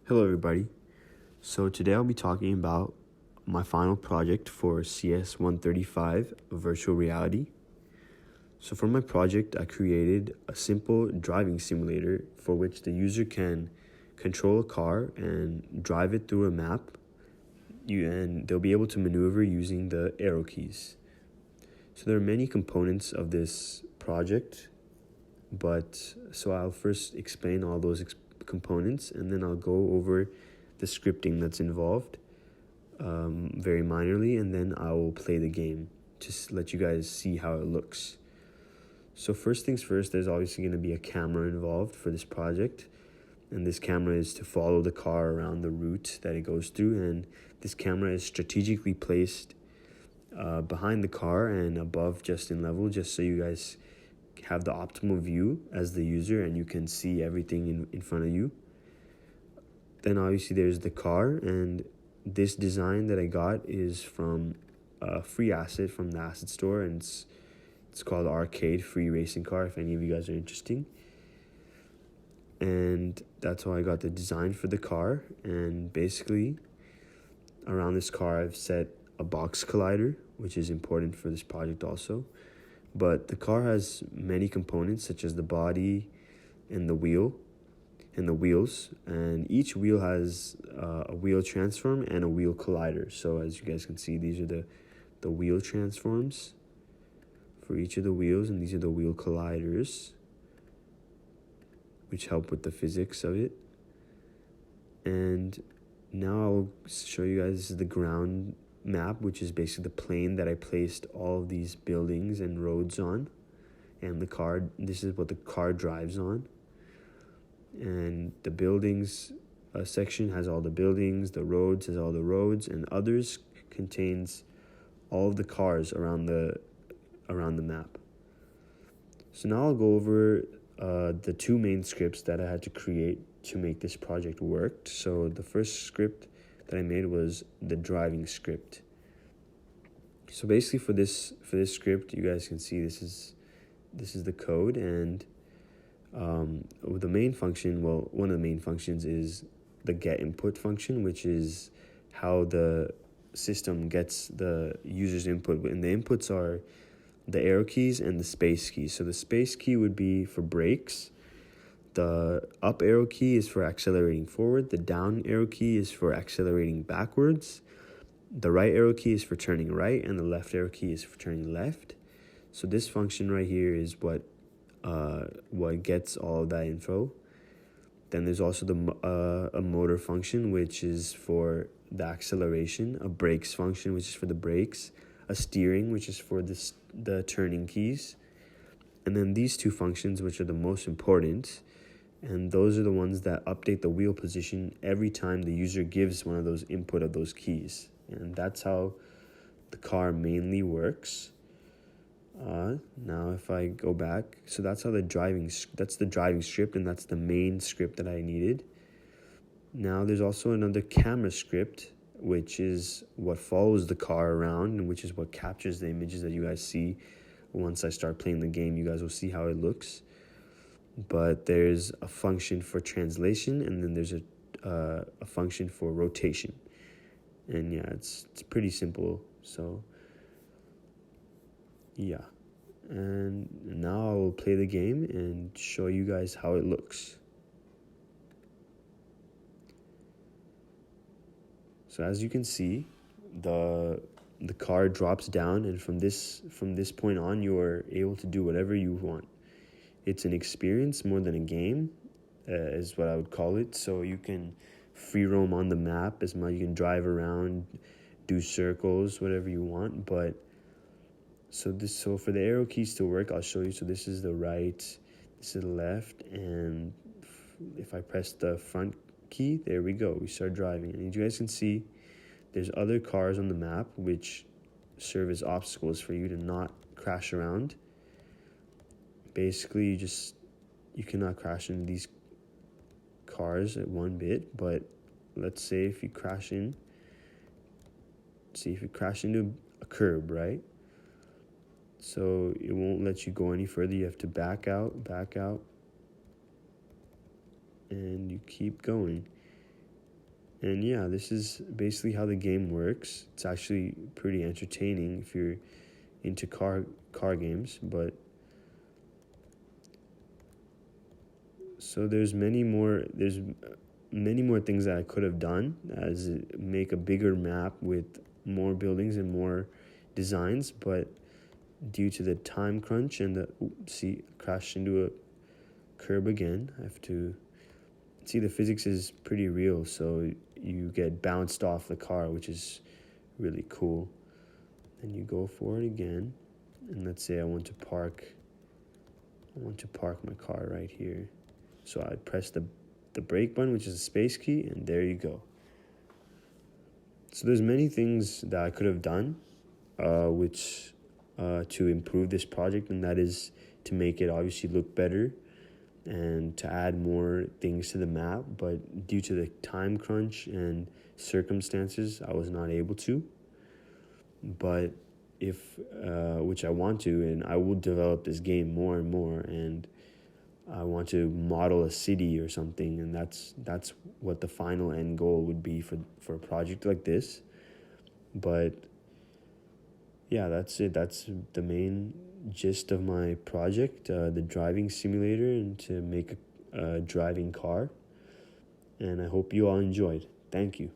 Hello everybody. So today I'll be talking about my final project for CS135 virtual reality. So for my project, I created a simple driving simulator for which the user can control a car and drive it through a map. And they'll be able to maneuver using the arrow keys. So there are many components of this project, but so I'll first explain all those components, and then I'll go over the scripting that's involved very minorly, and then I will play the game to let you guys see how it looks. So first things first, there's obviously going to be a camera involved for this project, and this camera is to follow the car around the route that it goes through, and this camera is strategically placed behind the car and above just in level, just so you guys have the optimal view as the user and you can see everything in front of you. Then obviously there's the car, and this design that I got is from a free asset from the asset store, and it's called Arcade Free Racing Car, if any of you guys are interested. And that's how I got the design for the car. And basically around this car I've set a box collider, which is important for this project also. But the car has many components, such as the body and the wheel and the wheels, and each wheel has a wheel transform and a wheel collider. So as you guys can see, these are the wheel transforms for each of the wheels, and these are the wheel colliders, which help with the physics of it. And now I'll show you guys, this is the ground map, which is basically the plane that I placed all of these buildings and roads on, and the car, this is what the car drives on. And the buildings section has all the buildings, the roads has all the roads, and others contains all of the cars around the map. So now I'll go over the two main scripts that I had to create to make this project work. So the first script that I made was the driving script. So basically for this script, you guys can see this is the code, and the main function, well, one of the main functions is the get input function, which is how the system gets the user's input, and the inputs are the arrow keys and the space key. So the space key would be for brakes, the up arrow key is for accelerating forward, the down arrow key is for accelerating backwards, the right arrow key is for turning right, and the left arrow key is for turning left. So this function right here is what gets all of that info. Then there's also a motor function, which is for the acceleration, a brakes function, which is for the brakes, a steering, which is for the turning keys, and then these two functions, which are the most important, and those are the ones that update the wheel position every time the user gives one of those input of those keys. And that's how the car mainly works. Now if I go back, so that's the driving script, and that's the main script that I needed. Now there's also another camera script, which is what follows the car around, and which is what captures the images that you guys see. Once I start playing the game, you guys will see how it looks. But there's a function for translation, and then there's a function for rotation. And yeah, it's pretty simple. So yeah, and now I will play the game and show you guys how it looks. So as you can see, the car drops down, and from this point on, you are able to do whatever you want. It's an experience more than a game, is what I would call it. So you can free roam on the map as much. You can drive around, do circles, whatever you want. But so for the arrow keys to work, I'll show you. So this is the right, this is the left, and if I press the front key, there we go. We start driving, and you guys can see there's other cars on the map which serve as obstacles for you to not crash around. Basically, you cannot crash into these cars at one bit, but let's say if you crash into a curb, right? So it won't let you go any further. You have to back out, and you keep going. And yeah, this is basically how the game works. It's actually pretty entertaining if you're into car games, but so there's many more things that I could have done, as make a bigger map with more buildings and more designs, but due to the time crunch and see, crashed into a curb again. I have to see, the physics is pretty real, so you get bounced off the car, which is really cool. And you go for it again, and let's say I want to park my car right here. So I press the brake button, which is a space key, and there you go. So there's many things that I could have done, which to improve this project, and that is to make it obviously look better and to add more things to the map, but due to the time crunch and circumstances, I was not able to. But if which I want to, and I will develop this game more and more, and I want to model a city or something, and that's what the final end goal would be for a project like this. But yeah, that's it. That's the main gist of my project, the driving simulator, and to make a driving car. And I hope you all enjoyed. Thank you.